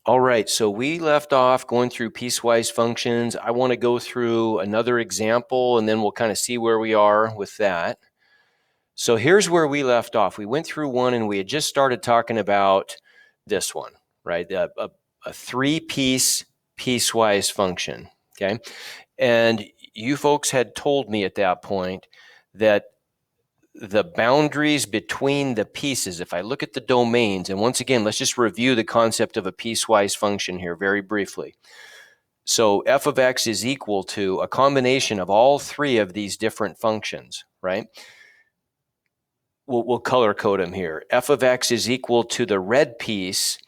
All right, so we left off going through piecewise functions. I want to go through another example, and then we'll kind of see where we are with that. So here's where we left off. We went through one, and we had just started talking about this one, right? A three-piece piecewise function, okay? And you folks had told me at that point that the boundaries between the pieces, if I look at the domains, and once again, let's just review the concept of a piecewise function here very briefly. So f of x is equal to a combination of all three of these different functions, right? We'll color code them here. F of x is equal to the red piece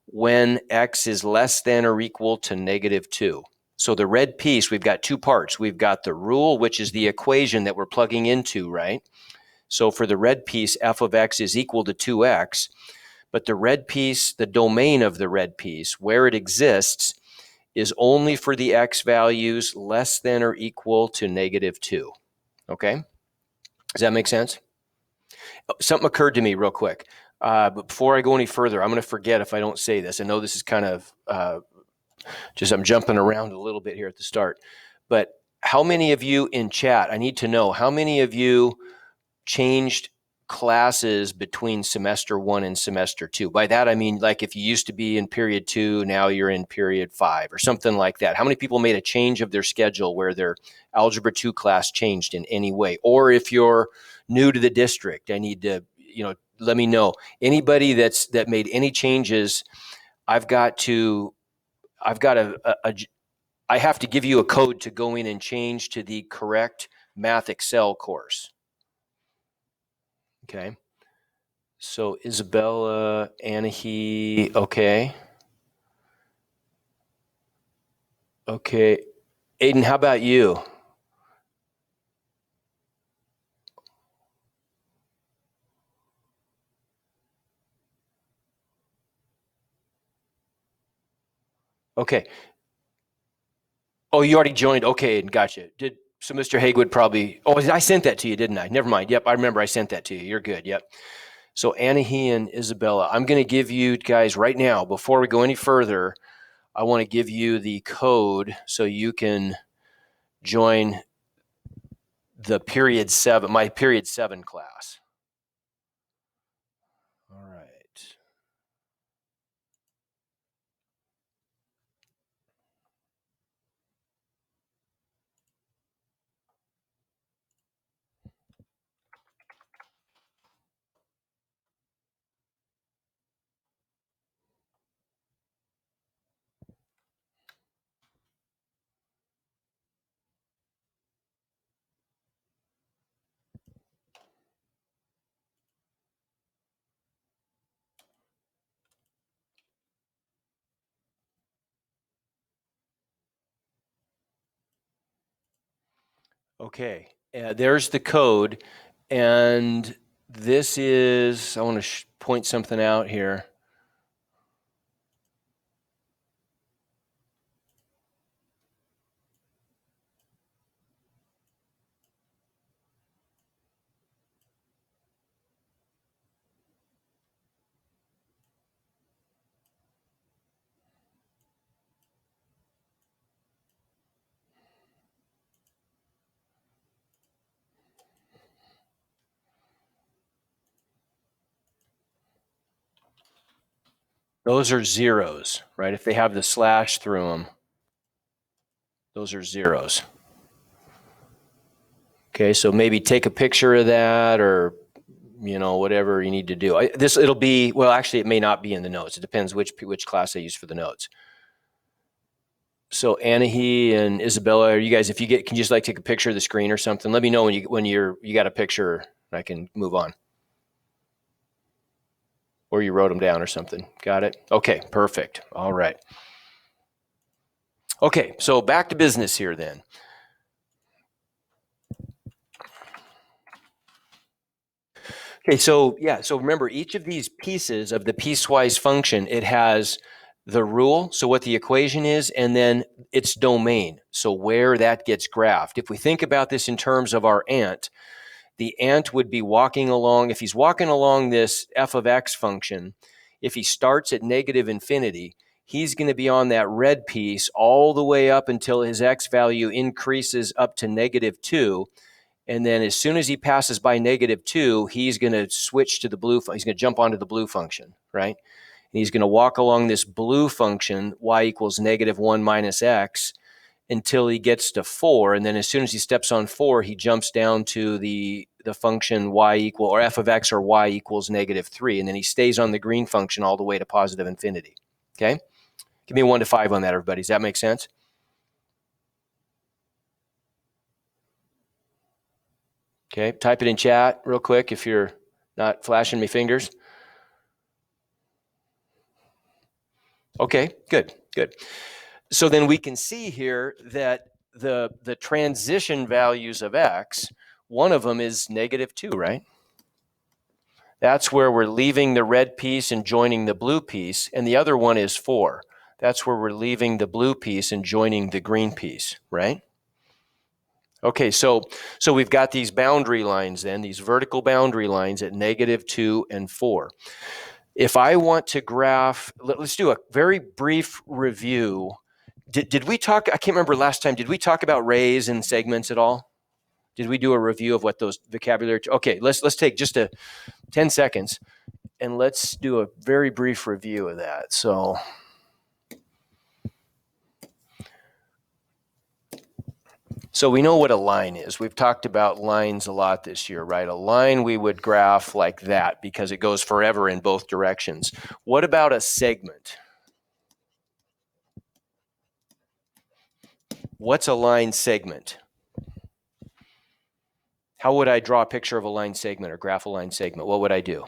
when x is less than or equal to -2. So the red piece, we've got two parts. We've got the rule, which is the equation that we're plugging into, right? So for the red piece, f of x is equal to 2x, but the red piece, the domain of the red piece, where it exists, is only for the x values less than or equal to -2. Okay? Does that make sense? Something occurred to me real quick. But before I go any further, I'm going to forget if I don't say this. I know this is kind of I'm jumping around a little bit here at the start. But how many of you in chat, I need to know, how many of you changed classes between semester 1 and semester 2? By that, I mean, like if you used to be in period 2, now you're in period 5 or something like that. How many people made a change of their schedule where their algebra 2 class changed in any way? Or if you're new to the district, I need to, let me know. Anybody that made any changes, I have to give you a code to go in and change to the correct Math Excel course. Okay. So Isabella, Anahi, okay. Okay. Aiden, how about you? Okay. Oh, you already joined. Okay, Aiden, gotcha. So Mr. Haygood probably, I sent that to you, didn't I? Never mind. Yep, I remember I sent that to you. You're good. Yep. So Anahi and Isabella, I'm going to give you guys right now, before we go any further, I want to give you the code so you can join the my period 7 class. All right. Okay, there's the code, and this is, I want to point something out here. Those are zeros, right? If they have the slash through them, those are zeros. Okay, so maybe take a picture of that, or whatever you need to do. It'll be, well, actually it may not be in the notes. It depends which class I use for the notes. So Anahi and Isabella, are you guys, if you can you just take a picture of the screen or something? Let me know when you got a picture and I can move on. Or you wrote them down or something. Got it? Okay, perfect. All right. Okay, so back to business here then. Okay, so remember, each of these pieces of the piecewise function, it has the rule, so what the equation is, and then its domain, so where that gets graphed. If we think about this in terms of our ant, the ant would be walking along, if he's walking along this f of x function, if he starts at -infinity, he's going to be on that red piece all the way up until his x value increases up to -2. And then as soon as he passes by -2, he's going to switch to the blue. He's going to jump onto the blue function, right? And he's going to walk along this blue function, y equals -1 minus x, until he gets to 4. And then as soon as he steps on 4, he jumps down to the function y equal, or f of x, or y equals -3. And then he stays on the green function all the way to positive infinity. Okay? Give me 1 to 5 on that, everybody. Does that make sense? Okay, type it in chat real quick if you're not flashing me fingers. Okay, good. So then we can see here that the transition values of x, one of them is -2, right? That's where we're leaving the red piece and joining the blue piece, and the other one is 4. That's where we're leaving the blue piece and joining the green piece, right? Okay, so we've got these boundary lines then, these vertical boundary lines at -2 and 4. If I want to graph, let's do a very brief review. Did we talk, I can't remember last time, did we talk about rays and segments at all? Did we do a review of what those vocabulary? Okay, let's take just 10 seconds and let's do a very brief review of that. So we know what a line is. We've talked about lines a lot this year, right? A line we would graph like that because it goes forever in both directions. What about a segment? What's a line segment? How would I draw a picture of a line segment or graph a line segment? What would I do?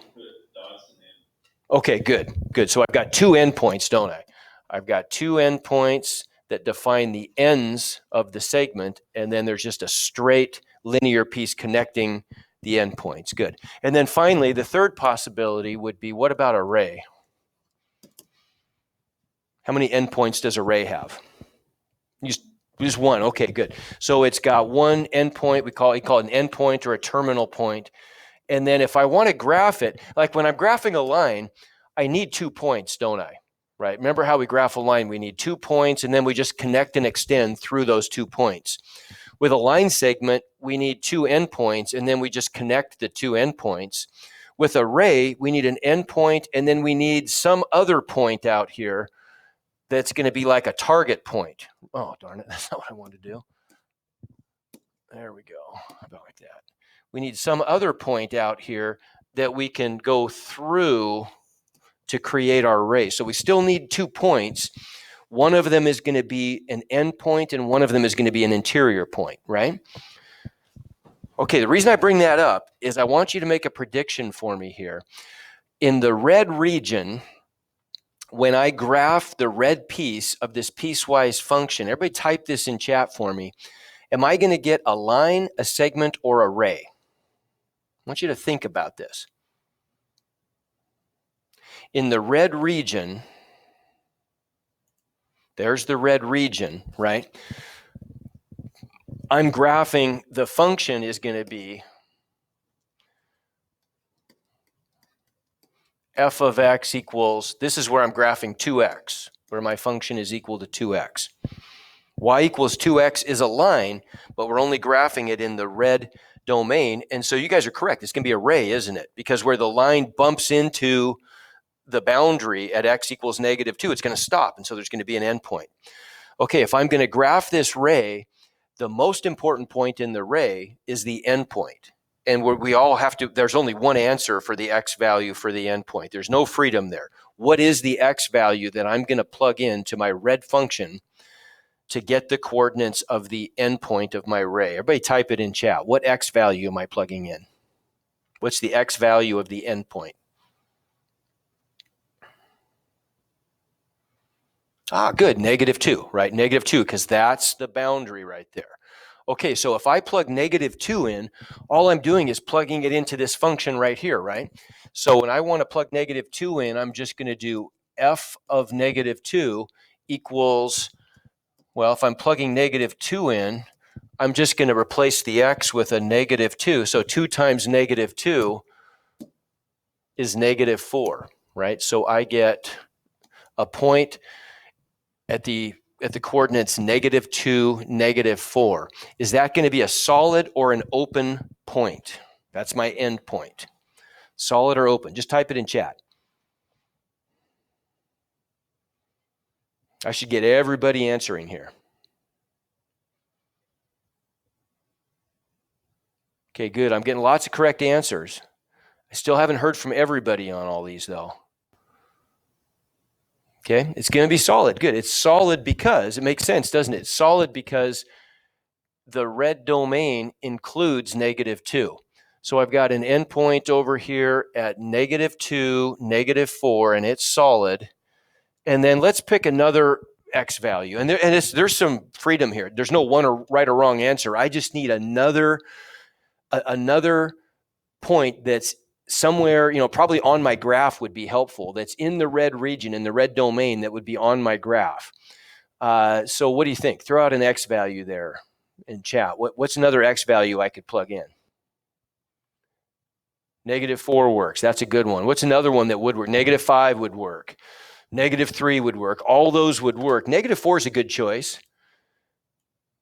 Okay, good. So I've got 2 endpoints, don't I? I've got 2 endpoints that define the ends of the segment, and then there's just a straight linear piece connecting the endpoints. Good. And then finally, the third possibility would be, what about a ray? How many endpoints does a ray have? Just one. Okay, good. So it's got one endpoint. We call it an endpoint or a terminal point. And then if I want to graph it, like when I'm graphing a line, I need 2 points, don't I? Right? Remember how we graph a line? We need 2 points, and then we just connect and extend through those 2 points. With a line segment, we need 2 endpoints, and then we just connect the 2 endpoints. With a ray, we need an endpoint, and then we need some other point out here that's going to be like a target point. Oh, darn it. That's not what I wanted to do. There we go. How about like that? We need some other point out here that we can go through to create our ray. So we still need 2 points. One of them is going to be an endpoint, and one of them is going to be an interior point, right? Okay, the reason I bring that up is I want you to make a prediction for me here. In the red region, when I graph the red piece of this piecewise function, everybody type this in chat for me. Am I going to get a line, a segment, or a ray? I want you to think about this. In the red region, there's the red region, right? I'm graphing, the function is going to be f of x equals, this is where I'm graphing 2x, where my function is equal to 2x. Y equals 2x is a line, but we're only graphing it in the red domain. And so you guys are correct. It's going to be a ray, isn't it? Because where the line bumps into the boundary at x equals -2, it's going to stop. And so there's going to be an endpoint. Okay, if I'm going to graph this ray, the most important point in the ray is the endpoint. And we all have to, there's only one answer for the x value for the endpoint. There's no freedom there. What is the x value that I'm going to plug into my red function to get the coordinates of the endpoint of my ray? Everybody type it in chat. What x value am I plugging in? What's the x value of the endpoint? Good, -2, right? -2, because that's the boundary right there. Okay, so if I plug -2 in, all I'm doing is plugging it into this function right here, right? So when I want to plug -2 in, I'm just going to do f of -2 equals, well, if I'm plugging -2 in, I'm just going to replace the x with a -2. So 2 times -2 is -4, right? So I get a point at the coordinates -2, -4. Is that going to be a solid or an open point? That's my end point. Solid or open? Just type it in chat. I should get everybody answering here. Okay, good. I'm getting lots of correct answers. I still haven't heard from everybody on all these, though. Okay, it's going to be solid. Good. It's solid because, it makes sense, doesn't it? It's solid because the red domain includes -2. So I've got an endpoint over here at -2, -4, and it's solid. And then let's pick another X value. And there's some freedom here. There's no one or right or wrong answer. I just need another point that's somewhere, probably on my graph would be helpful. That's in the red region, in the red domain, that would be on my graph. So what do you think? Throw out an X value there in chat. What's another X value I could plug in? -4 works. That's a good one. What's another one that would work? -5 would work. -3 would work. All those would work. -4 is a good choice.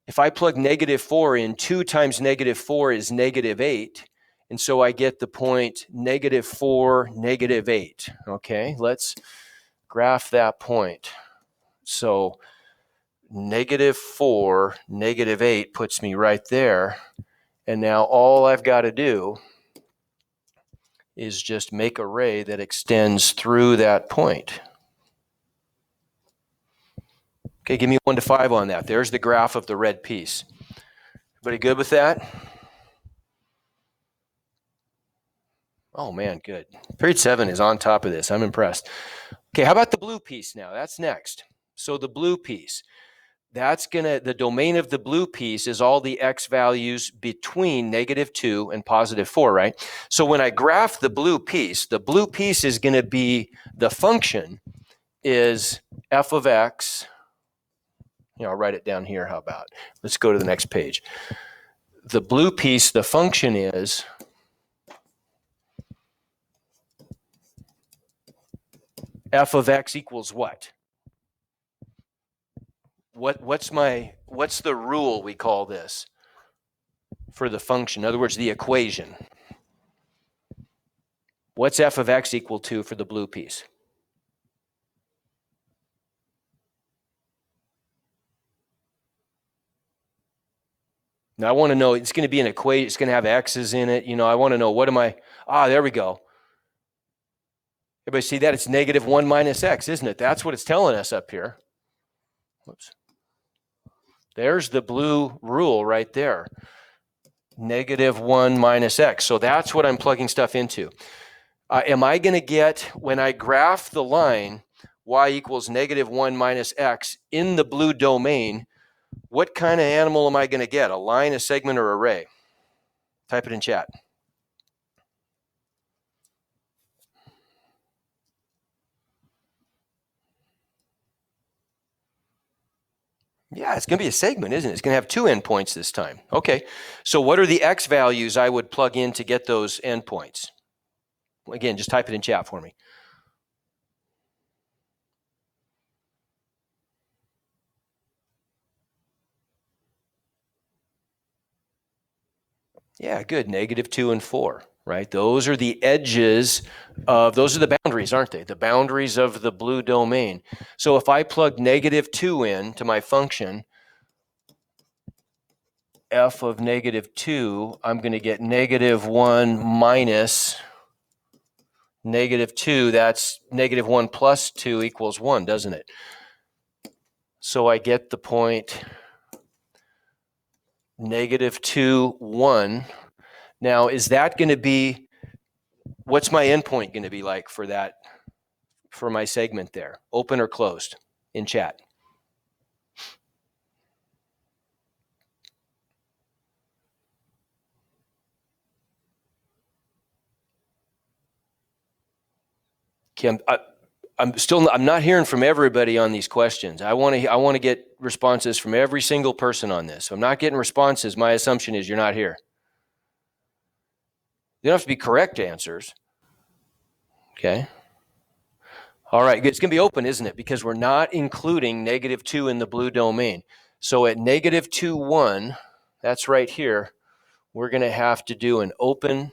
If I plug -4 in, 2 times -4 is -8. And so I get the point -4, -8. Okay, let's graph that point. So -4, -8 puts me right there. And now all I've got to do is just make a ray that extends through that point. Okay, give me 1 to 5 on that. There's the graph of the red piece. Everybody good with that? Oh man, good. Period 7 is on top of this. I'm impressed. Okay, how about the blue piece now? That's next. So the blue piece, the domain of the blue piece is all the X values between -2 and +4, right? So when I graph the blue piece is going to be, the function is f of x. I'll write it down here. How about? Let's go to the next page. The blue piece, the function is f of x equals what? What's the rule we call this for the function? In other words, the equation. What's f of x equal to for the blue piece? Now I want to know, it's going to be an equation, it's going to have x's in it. I want to know, there we go. Everybody see that? It's -1 minus x, isn't it? That's what it's telling us up here. Whoops. There's the blue rule right there. -1 minus x. So that's what I'm plugging stuff into. Am I going to get, when I graph the line, y equals -1 minus x in the blue domain, what kind of animal am I going to get? A line, a segment, or a ray? Type it in chat. Yeah, it's going to be a segment, isn't it? It's going to have 2 endpoints this time. Okay, so what are the x values I would plug in to get those endpoints? Again, just type it in chat for me. Yeah, good. -2 and 4, right? Those are the edges those are the boundaries, aren't they? The boundaries of the blue domain. So if I plug -2 in to my function, f of -2, I'm going to get -1 minus -2. That's -1 plus 2 equals 1, doesn't it? So I get the point -2, 1. Now, is that going to be, what's my endpoint going to be like for that, for my segment there? Open or closed in chat? Okay, I'm not hearing from everybody on these questions. I want to get responses from every single person on this. If I'm not getting responses, my assumption is you're not here. They don't have to be correct answers. Okay. All right, it's going to be open, isn't it? Because we're not including -2 in the blue domain. So at -2, 1, that's right here, we're going to have to do an open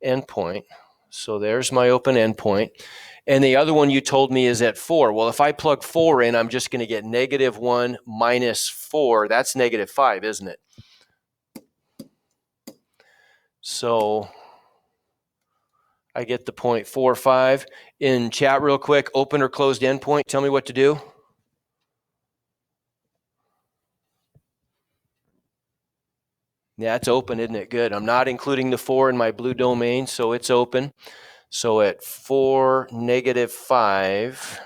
endpoint. So there's my open endpoint. And the other one you told me is at 4. Well, if I plug 4 in, I'm just going to get -1 minus 4. That's -5, isn't it? So I get the 0.45. In chat real quick, open or closed endpoint, tell me what to do. Yeah, it's open, isn't it? Good. I'm not including the 4 in my blue domain, so it's open. So at 4, -5,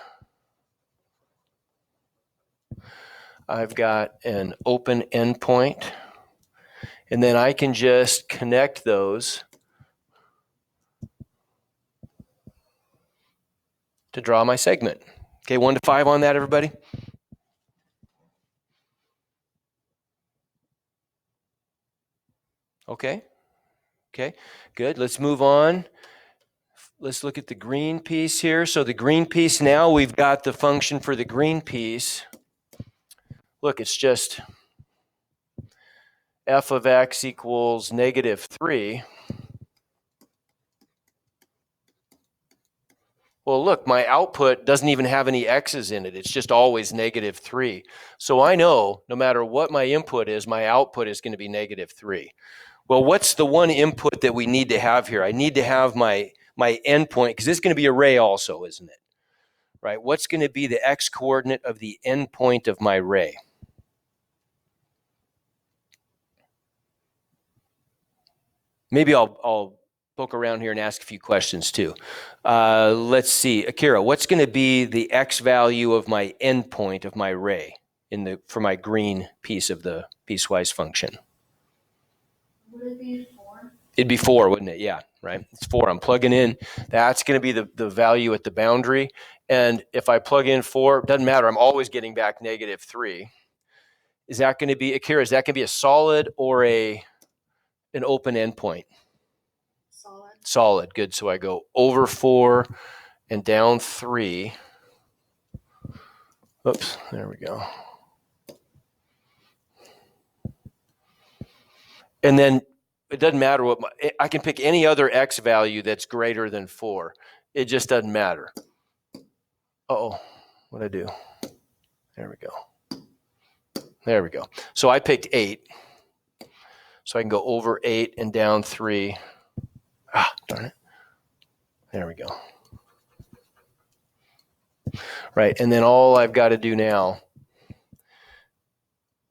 I've got an open endpoint. And then I can just connect those to draw my segment. Okay, 1 to 5 on that, everybody? Okay, good. Let's move on. Let's look at the green piece here. So the green piece, now we've got the function for the green piece. Look, it's just f of x equals -3. Well, look, my output doesn't even have any x's in it. It's just always -3. So I know no matter what my input is, my output is going to be -3. Well, what's the one input that we need to have here? I need to have my endpoint, because this is going to be array also, isn't it? Right? What's going to be the x coordinate of the endpoint of my array? Maybe I'll poke around here and ask a few questions too. Let's see, Akira, what's going to be the x value of my endpoint of my array for my green piece of the piecewise function? Would it be 4? It'd be 4, wouldn't it? Yeah, right. It's 4. I'm plugging in. That's going to be the value at the boundary. And if I plug in 4, it doesn't matter. I'm always getting back -3. Is that going to be, Akira, is that going to be a solid or an open endpoint? Solid. Solid. Good. So I go over 4 and down 3. Oops, there we go. And then it doesn't matter what I can pick any other x value that's greater than 4. It just doesn't matter. Uh-oh, what'd I do? There we go. There we go. So I picked 8. So I can go over 8 and down 3. Ah, darn it. There we go. Right, and then all I've got to do now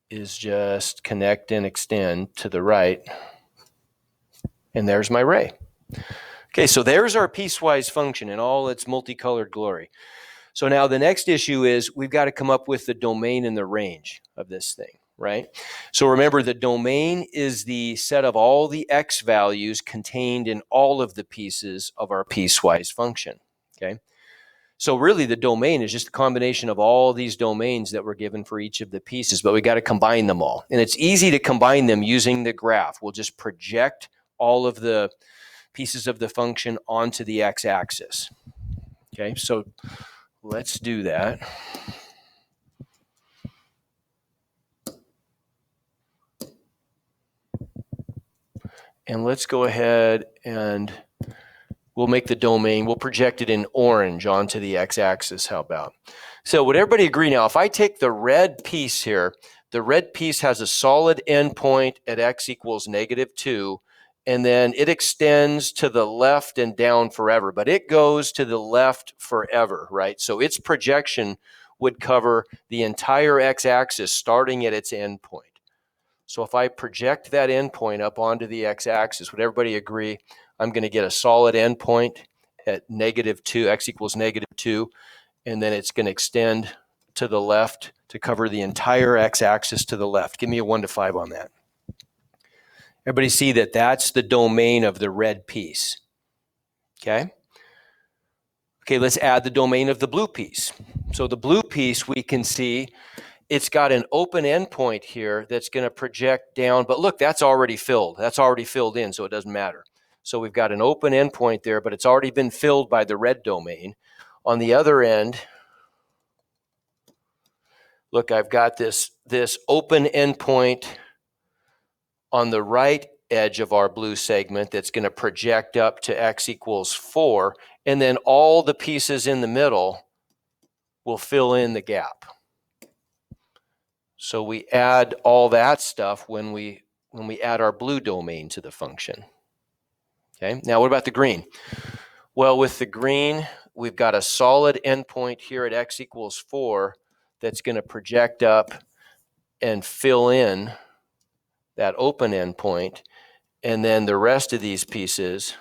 is just connect and extend to the right. And there's my array. Okay, so there's our piecewise function in all its multicolored glory. So now the next issue is we've got to come up with the domain and the range of this thing, right? So remember, the domain is the set of all the x values contained in all of the pieces of our piecewise function, okay? So really the domain is just a combination of all these domains that were given for each of the pieces, but we got to combine them all. And it's easy to combine them using the graph. We'll just project all of the pieces of the function onto the x-axis. Okay, so let's do that. And let's go ahead and we'll make the domain, we'll project it in orange onto the x-axis. How about? So would everybody agree now, if I take the red piece here, the red piece has a solid endpoint at x equals -2, and then it extends to the left and down forever, but it goes to the left forever, right? So its projection would cover the entire x-axis starting at its endpoint. So if I project that endpoint up onto the x-axis, would everybody agree I'm going to get a solid endpoint at -2, x equals -2, and then it's going to extend to the left to cover the entire x-axis to the left? Give me a 1 to 5 on that. Everybody see that that's the domain of the red piece, okay? Okay, let's add the domain of the blue piece. So the blue piece, we can see it's got an open endpoint here that's going to project down, but look, that's already filled. That's already filled in, so it doesn't matter. So we've got an open endpoint there, but it's already been filled by the red domain. On the other end, look, I've got this open endpoint on the right edge of our blue segment that's going to project up to x equals 4, and then all the pieces in the middle will fill in the gap. So we add all that stuff when we add our blue domain to the function. Okay, now what about the green? Well, with the green, we've got a solid endpoint here at x equals 4 that's going to project up and fill in that open endpoint, and then the rest of these pieces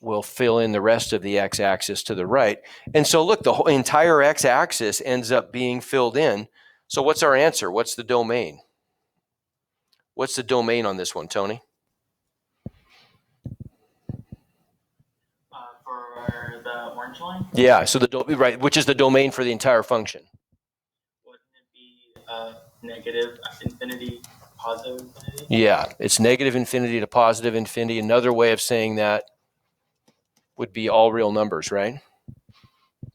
will fill in the rest of the x-axis to the right. And so look, the whole entire x-axis ends up being filled in. So what's our answer? What's the domain? What's the domain on this one, Tony? For the orange line? Yeah, so right, which is the domain for the entire function. Wouldn't it be negative infinity, positive infinity? Yeah, it's negative infinity to positive infinity. Another way of saying that would be all real numbers, right?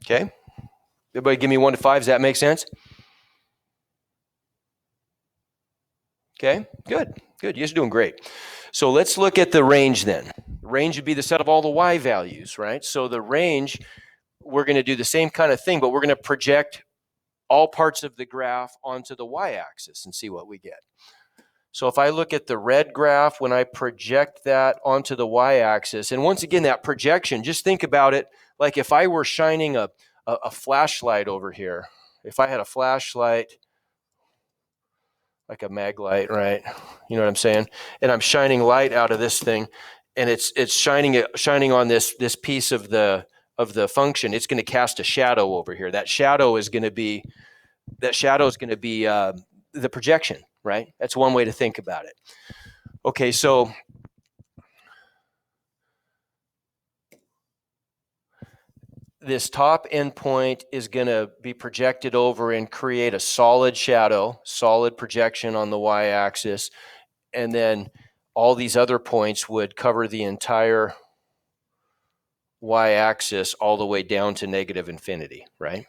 Okay. Everybody give me 1 to 5. Does that make sense? Okay, good. You guys are doing great. So let's look at the range then. Range would be the set of all the y values, right? So the range, we're going to do the same kind of thing, but we're going to project all parts of the graph onto the y-axis and see what we get. So if I look at the red graph, when I project that onto the y-axis, and once again, that projection, just think about it like if I were shining a flashlight over here. If I had a flashlight, like a mag light, right? You know what I'm saying? And I'm shining light out of this thing, and it's shining on this piece of the function. It's going to cast a shadow over here. That shadow is going to be the projection, right? That's one way to think about it. Okay, so this top endpoint is going to be projected over and create a solid shadow, solid projection on the y-axis, and then all these other points would cover the entire y-axis all the way down to negative infinity, right?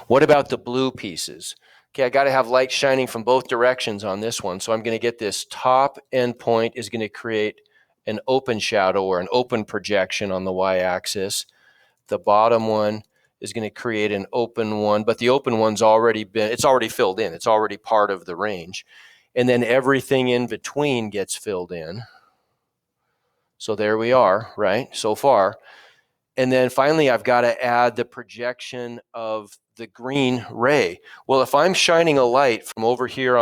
What about the blue pieces? Okay, I got to have light shining from both directions on this one, so I'm going to get this top endpoint is going to create an open shadow or an open projection on the y-axis. The bottom one is going to create an open one, but the open one's already filled in. It's already part of the range. And then everything in between gets filled in. So there we are, right, so far. And then finally, I've got to add the projection of the green ray. Well, if I'm shining a light from over here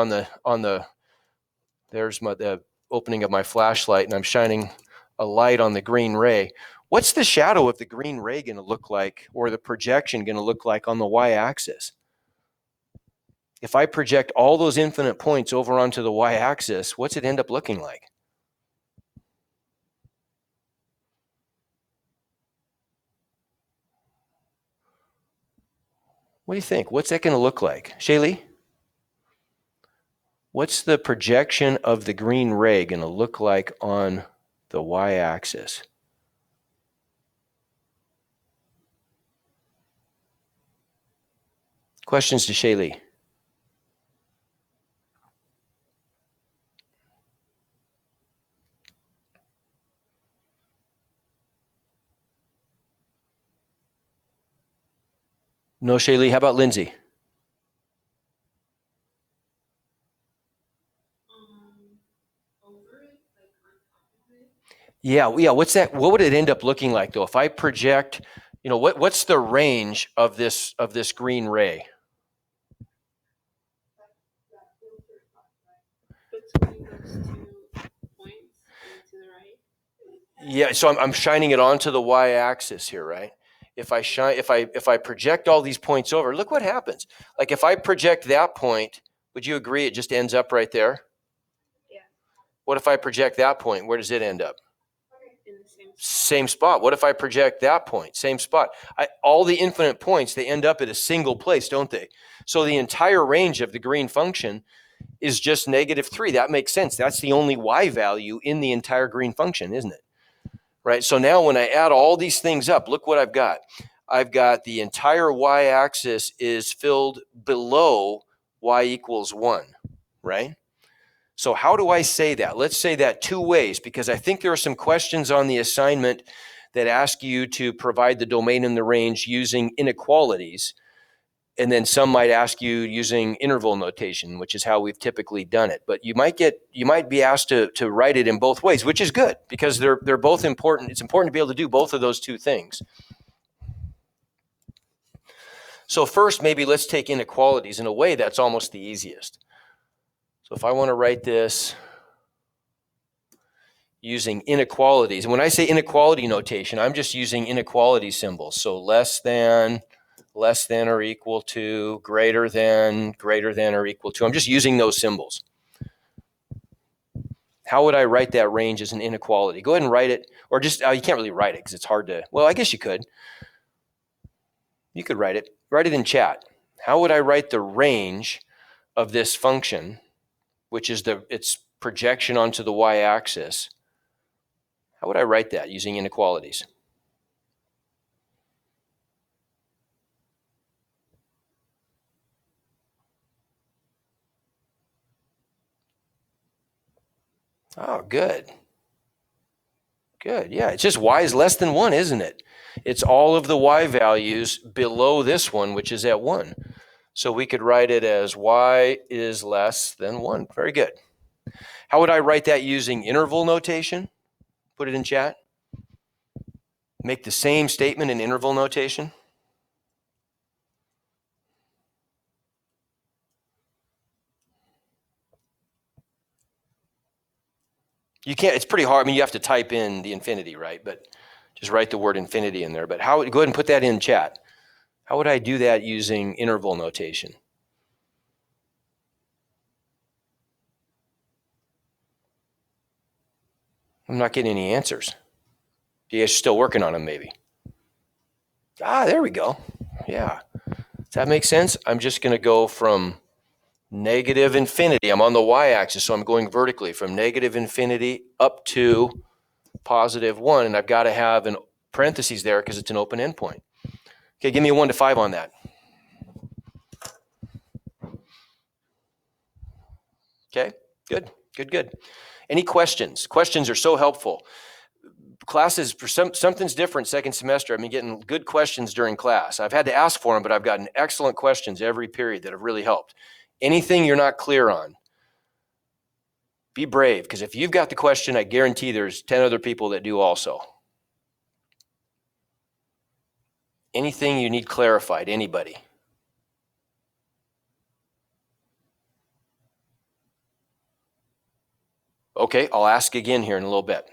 there's the opening of my flashlight, and I'm shining a light on the green ray, what's the shadow of the green ray going to look like, or the projection going to look like on the y-axis? If I project all those infinite points over onto the y-axis, what's it end up looking like? What do you think? What's that going to look like? Shaylee? What's the projection of the green ray going to look like on the y-axis? Questions to Shaylee? No, Shaylee. How about Lindsay? Over it, like on top of it. Yeah. What's that? What would it end up looking like though? If I project, what's the range of this green ray? Between those 2 points and to the right. Yeah. So I'm shining it onto the y-axis here, right? If I project all these points over, look what happens. Like if I project that point, would you agree it just ends up right there? Yeah. What if I project that point? Where does it end up? In the same spot. Same spot. What if I project that point? Same spot. All the infinite points, they end up at a single place, don't they? So the entire range of the green function is just -3. That makes sense. That's the only y value in the entire green function, isn't it? Right? So now when I add all these things up, look what I've got. I've got the entire y-axis is filled below y equals 1, right? So how do I say that? Let's say that two ways, because I think there are some questions on the assignment that ask you to provide the domain and the range using inequalities. And then some might ask you using interval notation, which is how we've typically done it. But you might be asked to write it in both ways, which is good because they're both important. It's important to be able to do both of those two things. So first, maybe let's take inequalities. In a way, that's almost the easiest. So if I want to write this using inequalities, and when I say inequality notation, I'm just using inequality symbols. So less than or equal to, greater than or equal to. I'm just using those symbols. How would I write that range as an inequality? Go ahead and write it, or just, you can't really write it because it's hard to, well, I guess you could. You could write it. Write it in chat. How would I write the range of this function, which is its projection onto the y-axis? How would I write that using inequalities? Oh, good. Good, yeah. It's just y is less than 1, isn't it? It's all of the y values below this one, which is at 1. So we could write it as y is less than 1. Very good. How would I write that using interval notation? Put it in chat. Make the same statement in interval notation. You can't, it's pretty hard. I mean, you have to type in the infinity, right? But just write the word infinity in there. But go ahead and put that in chat. How would I do that using interval notation? I'm not getting any answers. You guys are still working on them, maybe. There we go. Yeah. Does that make sense? I'm just going to go from negative infinity. I'm on the y-axis, so I'm going vertically from negative infinity up to positive 1, and I've got to have an parentheses there because it's an open endpoint. Okay, give me a 1 to 5 on that. Okay, good. Any questions? Questions are so helpful. Classes, for something's different second semester. I've been getting good questions during class. I've had to ask for them, but I've gotten excellent questions every period that have really helped. Anything you're not clear on, be brave, because if you've got the question, I guarantee there's 10 other people that do also. Anything you need clarified, anybody? Okay, I'll ask again here in a little bit.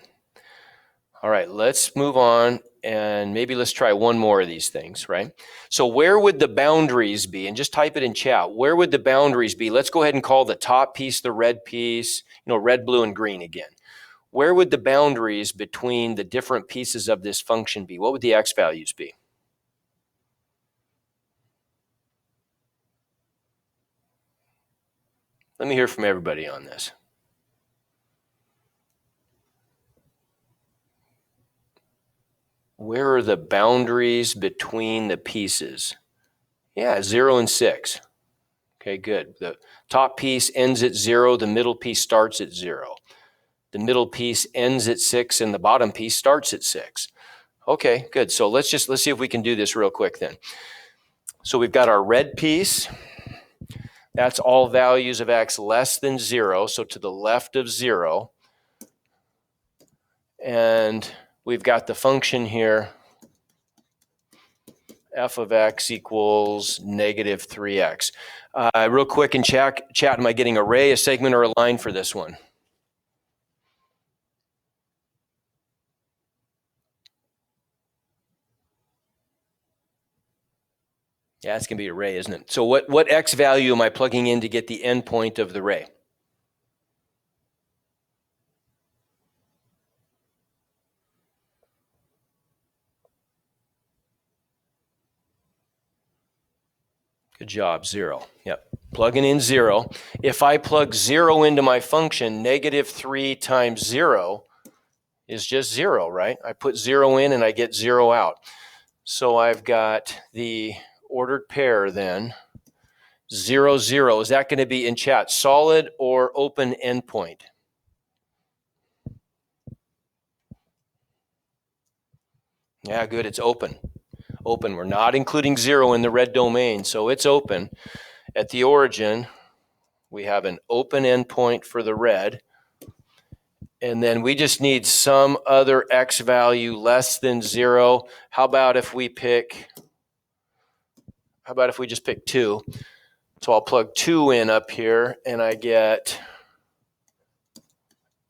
All right, let's move on, and maybe let's try one more of these things, right? So where would the boundaries be? And just type it in chat. Where would the boundaries be? Let's go ahead and call the top piece the red piece, red, blue, and green again. Where would the boundaries between the different pieces of this function be? What would the x values be? Let me hear from everybody on this. Where are the boundaries between the pieces? Yeah, 0 and 6. Okay, good. The top piece ends at 0. The middle piece starts at 0. The middle piece ends at 6, and the bottom piece starts at 6. Okay, good. So let's see if we can do this real quick then. So we've got our red piece. That's all values of x less than 0, so to the left of 0. And we've got the function here, f of x equals negative 3x. Real quick in chat, am I getting array, a segment, or a line for this one? Yeah, it's going to be array, isn't it? So what x value am I plugging in to get the endpoint of the array? Good job, 0. Yep, plugging in 0. If I plug 0 into my function, negative 3 times 0 is just 0, right? I put 0 in and I get 0 out. So I've got the ordered pair then. 0, 0. Is that going to be in chat solid or open endpoint? Yeah, good. It's open. Open. We're not including 0 in the red domain, so it's open. At the origin, we have an open endpoint for the red. And then we just need some other x value less than 0. How about if we just pick 2? So I'll plug 2 in up here, and I get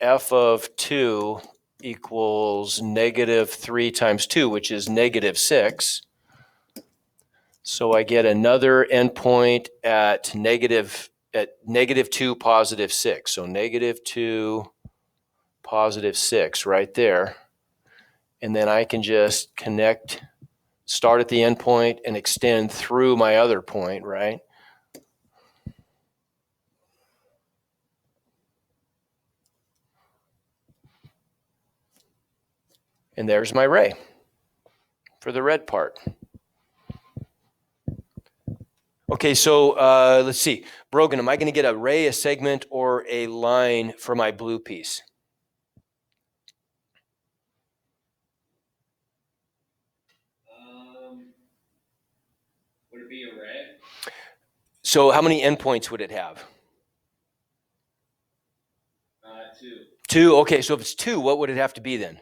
f of 2 equals negative 3 times 2, which is negative 6. So I get another endpoint at negative 2, positive 6. So negative 2, positive 6 right there. And then I can just start at the endpoint and extend through my other point, right? And there's my ray for the red part. Okay, so let's see. Brogan, am I going to get a ray, a segment, or a line for my blue piece? Would it be a ray? So how many endpoints would it have? 2. 2. Okay, so if it's 2, what would it have to be then?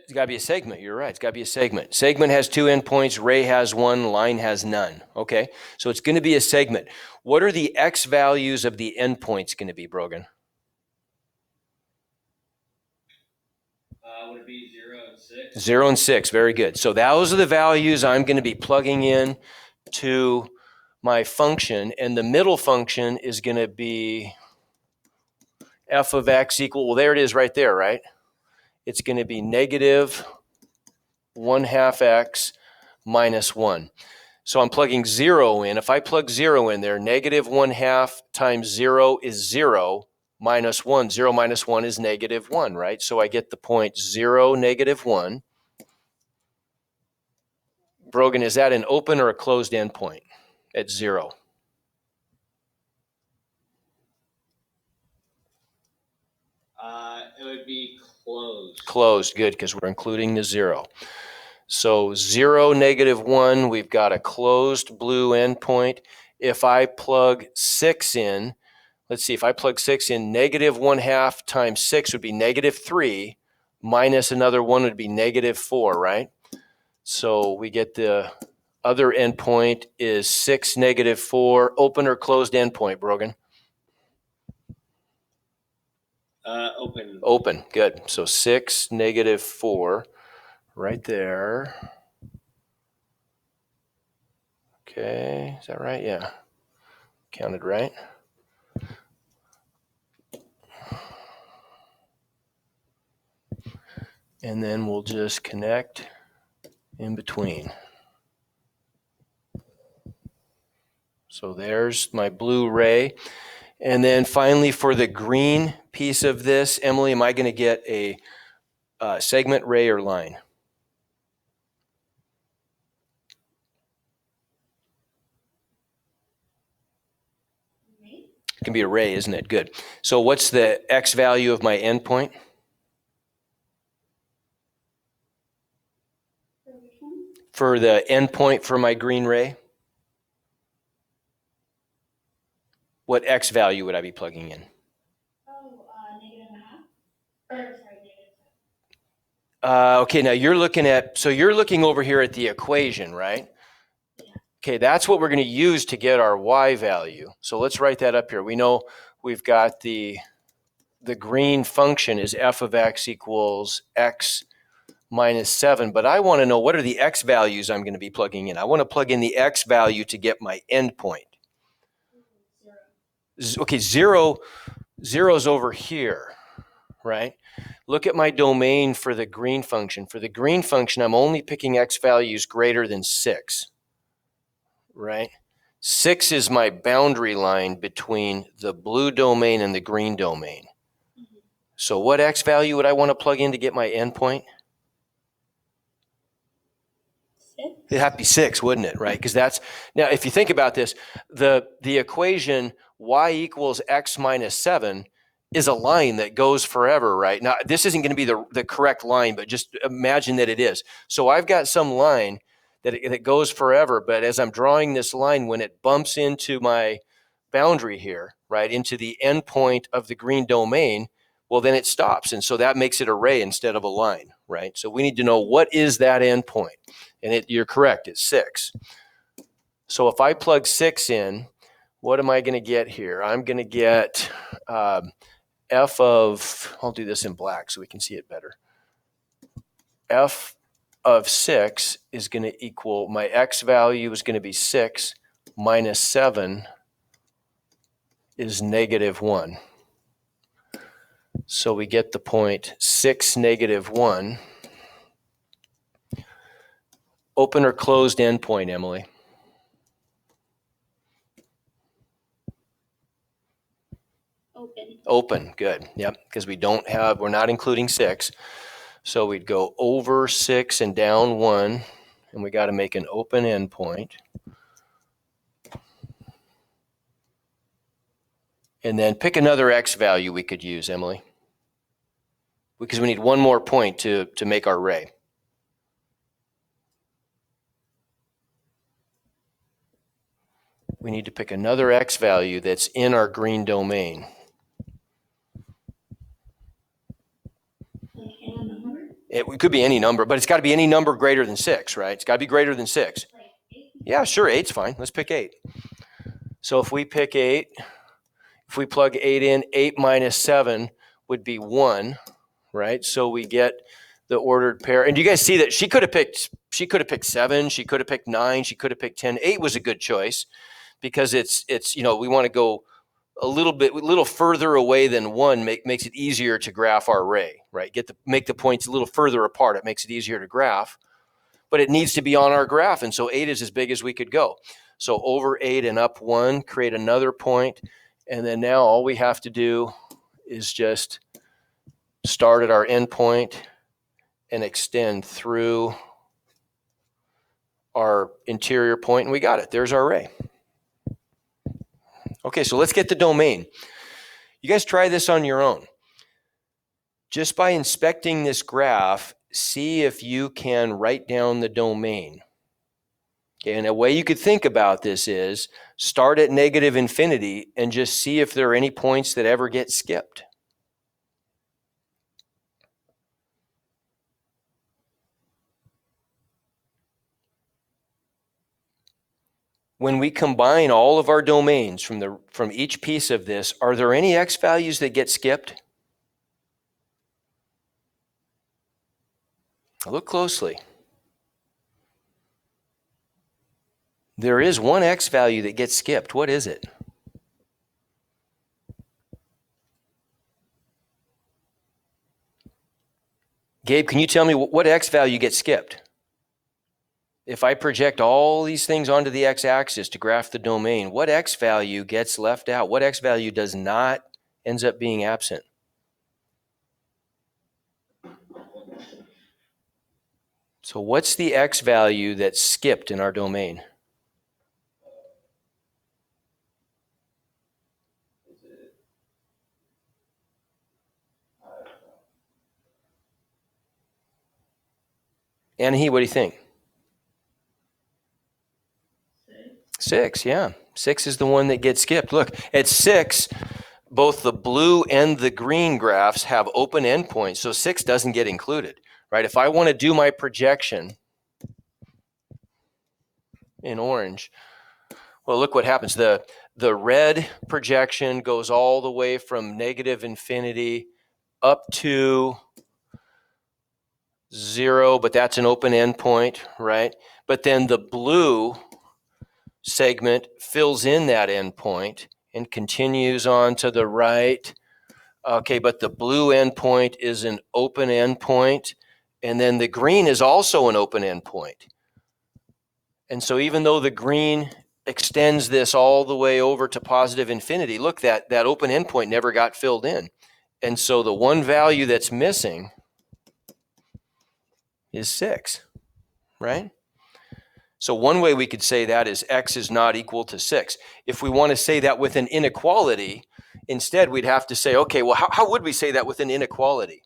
It's got to be a segment. You're right. It's got to be a segment. Segment has 2 endpoints. Ray has 1. Line has none. Okay, so it's going to be a segment. What are the x values of the endpoints going to be, Brogan? Would it be 0 and 6? 0 and 6. Very good. So those are the values I'm going to be plugging in to my function. And the middle function is going to be f of x equal, well, there it is right there, right? It's going to be negative 1/2 x minus 1. So I'm plugging 0 in. If I plug 0 in there, negative 1/2 times 0 is 0 minus 1. 0 minus 1 is negative 1, right? So I get the point 0, negative 1. Brogan, is that an open or a closed endpoint at 0? It would be closed. Closed, good, because we're including the 0. So 0, negative 1, we've got a closed blue endpoint. If I plug 6 in, let's see, if I plug 6 in, negative 1/2 times 6 would be negative 3, minus another 1 would be negative 4, right? So we get the other endpoint is 6, negative 4, open or closed endpoint, Brogan? Open. Open, good. So 6, negative 4, right there. Okay, is that right? Yeah, counted right. And then we'll just connect in between. So there's my blue ray. And then finally for the green piece of this, Emily, am I going to get a segment, ray, or line? It can be a ray, isn't it? Good. So what's the x value of my endpoint? For the endpoint for my green ray? What x value would I be plugging in? Negative 1/2. Or, sorry, negative 7. Okay, now you're looking over here at the equation, right? Yeah. Okay, that's what we're going to use to get our y value. So let's write that up here. We know we've got the green function is f of x equals x minus 7, but I want to know what are the x values I'm going to be plugging in. I want to plug in the x value to get my endpoint. 0. Okay, 0's over here, right? Look at my domain for the green function. For the green function, I'm only picking x values greater than 6, right? 6 is my boundary line between the blue domain and the green domain. So what x value would I want to plug in to get my endpoint? 6. It'd have to be 6, wouldn't it? Right? Because that's, now if you think about this, the equation y equals x minus 7 is a line that goes forever, right? Now, this isn't going to be the correct line, but just imagine that it is. So I've got some line that goes forever, but as I'm drawing this line, when it bumps into my boundary here, right, into the endpoint of the green domain, well, then it stops. And so that makes it a ray instead of a line, right? So we need to know what is that endpoint. And you're correct, it's 6. So if I plug 6 in, what am I going to get here? I'm going to get f of, I'll do this in black so we can see it better. F of 6 is going to equal, my x value is going to be 6 minus 7 is negative 1. So we get the point 6, negative 1. Open or closed endpoint, Emily? Open. Open, good. Yep, because we're not including 6. So we'd go over 6 and down 1, and we got to make an open endpoint. And then pick another x value we could use, Emily, because we need one more point to make our ray. We need to pick another x value that's in our green domain. It could be any number, but it's got to be any number greater than 6, right? It's got to be greater than 6. Yeah, sure, 8's fine. Let's pick 8. So if we pick 8, if we plug 8 in, 8 minus 7 would be 1, right? So we get the ordered pair. And do you guys see that she could have picked 7, she could have picked 9, she could have picked 10. 8 was a good choice because it's we want to go a little further away than 1 makes it easier to graph our ray, right? Make the points a little further apart. It makes it easier to graph, but it needs to be on our graph. And so 8 is as big as we could go. So over 8 and up 1, create another point. And then now all we have to do is just start at our endpoint and extend through our interior point, and we got it. There's our ray. Okay, so let's get the domain. You guys try this on your own. Just by inspecting this graph, see if you can write down the domain. Okay, and a way you could think about this is start at negative infinity and just see if there are any points that ever get skipped. When we combine all of our domains from each piece of this, are there any x values that get skipped? Look closely. There is one x value that gets skipped. What is it? Gabe, can you tell me what x value gets skipped? If I project all these things onto the x-axis to graph the domain, what x value gets left out? What x value ends up being absent? So what's the x value that's skipped in our domain? Anahee, what do you think? 6, yeah. 6 is the one that gets skipped. Look, at 6, both the blue and the green graphs have open endpoints, so 6 doesn't get included, right? If I want to do my projection in orange, well, look what happens. The red projection goes all the way from negative infinity up to 0, but that's an open endpoint, right? But then the blue segment fills in that endpoint and continues on to the right. Okay, but the blue endpoint is an open endpoint, and then the green is also an open endpoint. And so even though the green extends this all the way over to positive infinity, look, that open endpoint never got filled in. And so the one value that's missing is 6, right? So one way we could say that is x is not equal to 6. If we want to say that with an inequality, instead we'd have to say, okay, well, how would we say that with an inequality?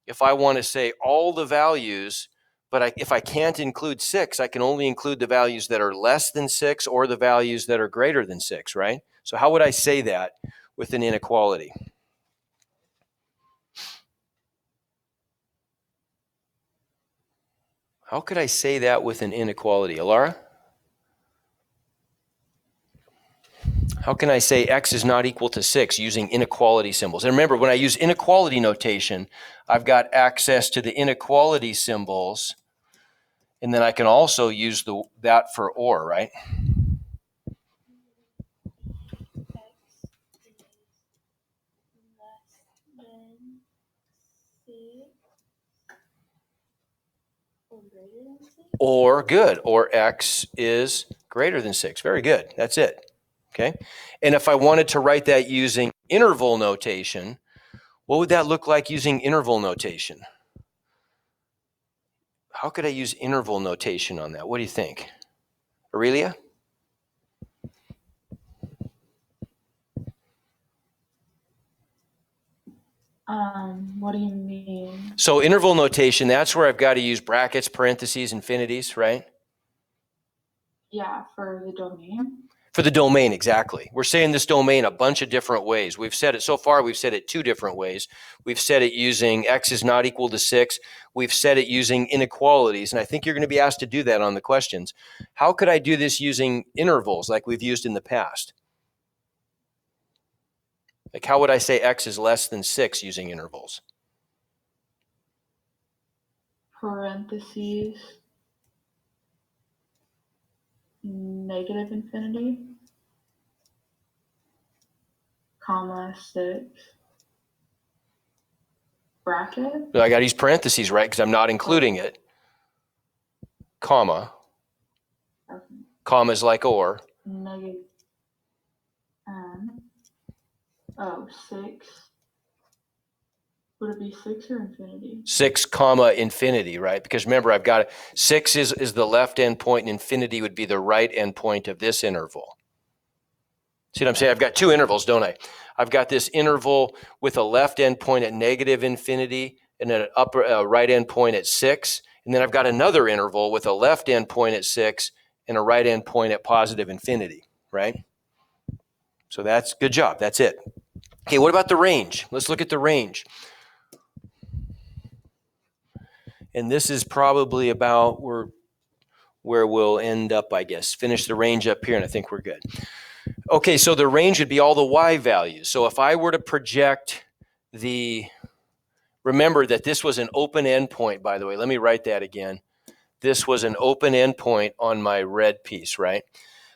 If I want to say all the values, but if I can't include 6, I can only include the values that are less than 6 or the values that are greater than 6, right? So how would I say that with an inequality? How could I say that with an inequality? Alara? How can I say x is not equal to 6 using inequality symbols? And remember, when I use inequality notation, I've got access to the inequality symbols, and then I can also use that for or, right? Or good, or x is greater than 6. Very good. That's it. Okay. And if I wanted to write that using interval notation, what would that look like using interval notation? How could I use interval notation on that? What do you think? Aurelia? What do you mean? So interval notation, that's where I've got to use brackets, parentheses, infinities, right? Yeah, for the domain. For the domain, exactly. We're saying this domain a bunch of different ways. We've said it so far, we've said it 2 different ways. We've said it using x is not equal to 6. We've said it using inequalities, and I think you're going to be asked to do that on the questions. How could I do this using intervals like we've used in the past? Like how would I say x is less than 6 using intervals? Parentheses. Negative infinity. Comma 6. Bracket. I got to use parentheses, right? Because I'm not including it. Comma. Okay. Comma is like or. Negative. 6. Would it be 6 or infinity? 6 comma infinity, right? Because remember, I've got 6 is the left endpoint, and infinity would be the right endpoint of this interval. See what I'm saying? I've got 2 intervals, don't I? I've got this interval with a left endpoint at negative infinity and an upper right endpoint at 6. And then I've got another interval with a left endpoint at 6 and a right endpoint at positive infinity, right? So that's good job. That's it. Okay, what about the range? Let's look at the range. And this is probably about where we'll end up, I guess. Finish the range up here, and I think we're good. Okay, so the range would be all the y values. So if I were to project remember that this was an open endpoint, by the way. Let me write that again. This was an open endpoint on my red piece, right?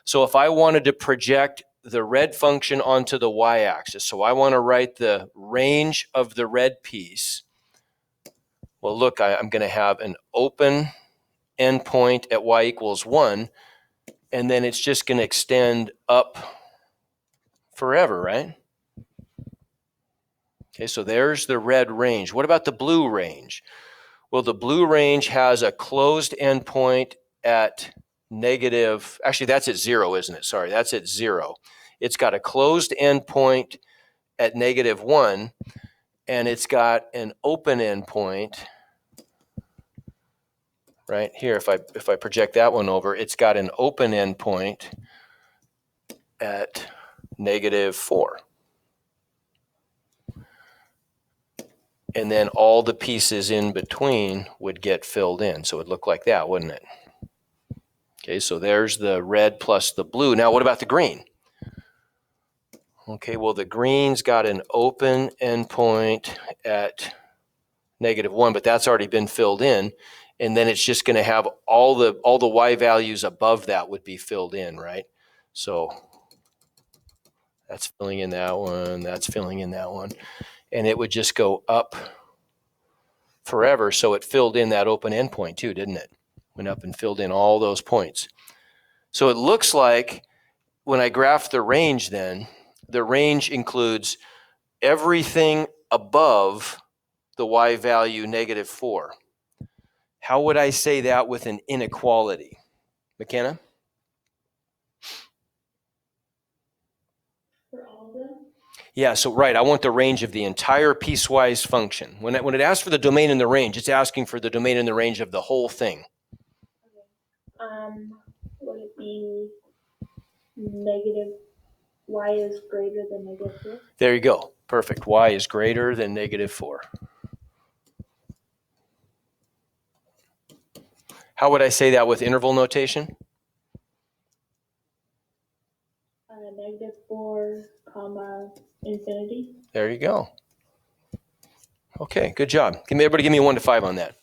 So if I wanted to project the red function onto the y-axis, so I want to write the range of the red piece. Well, look, I'm going to have an open endpoint at y equals 1, and then it's just going to extend up forever, right? Okay, so there's the red range. What about the blue range? Well, the blue range has a closed endpoint at negative, actually that's at 0, isn't it? Sorry, that's at 0. It's got a closed endpoint at negative 1, and it's got an open endpoint right here. If I project that one over, it's got an open endpoint at negative 4. And then all the pieces in between would get filled in. So it would look like that, wouldn't it? Okay, so there's the red plus the blue. Now what about the green? Okay, well the green's got an open endpoint at negative 1, but that's already been filled in. And then it's just going to have all the y values above that would be filled in, right? So that's filling in that one, that's filling in that one. And it would just go up forever. So it filled in that open endpoint too, didn't it? Went up and filled in all those points. So it looks like when I graph the range then, the range includes everything above the y value -4. How would I say that with an inequality? McKenna? For all of them? Yeah, so right, I want the range of the entire piecewise function. When it asks for the domain and the range, it's asking for the domain and the range of the whole thing. Okay. Would it be negative y is greater than -4? There you go. Perfect. Y is greater than -4. How would I say that with interval notation? -4, comma, infinity. There you go. Okay, good job. Everybody give me a 1 to 5 on that.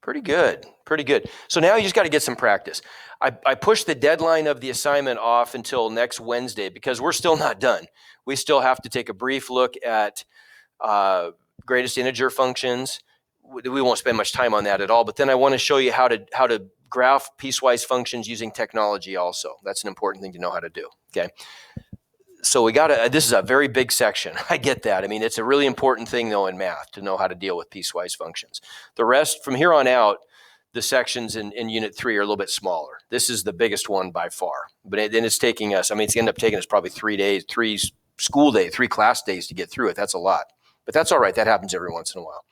Pretty good. Pretty good. So now you just got to get some practice. I pushed the deadline of the assignment off until next Wednesday because we're still not done. We still have to take a brief look at greatest integer functions. We won't spend much time on that at all, but then I want to show you how to graph piecewise functions using technology also. That's an important thing to know how to do, okay? So this is a very big section. I get that. I mean, it's a really important thing though in math to know how to deal with piecewise functions. The rest, from here on out, the sections in Unit 3 are a little bit smaller. This is the biggest one by far. But then it's taking us, it's going to end up taking us probably 3 class days to get through it. That's a lot. But that's all right. That happens every once in a while.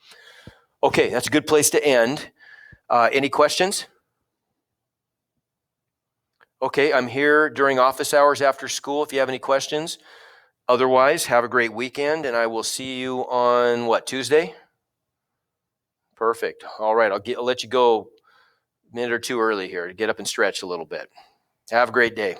Okay, that's a good place to end. Any questions? Okay, I'm here during office hours after school if you have any questions. Otherwise, have a great weekend, and I will see you on, Tuesday? Perfect. All right, I'll let you go a minute or two early here to get up and stretch a little bit. Have a great day.